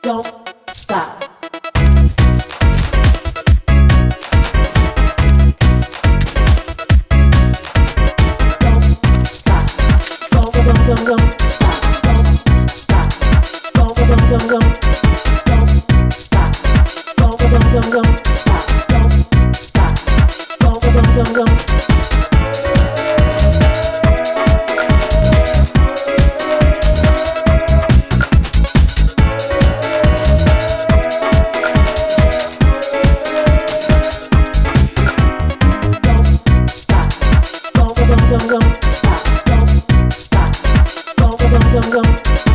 don't stop. Don't stop. Don't stop. Don't stop. Don't stop. Don't stop. Don't stop. Don't. Don't stop. Don't stop. Don't stop. Don't.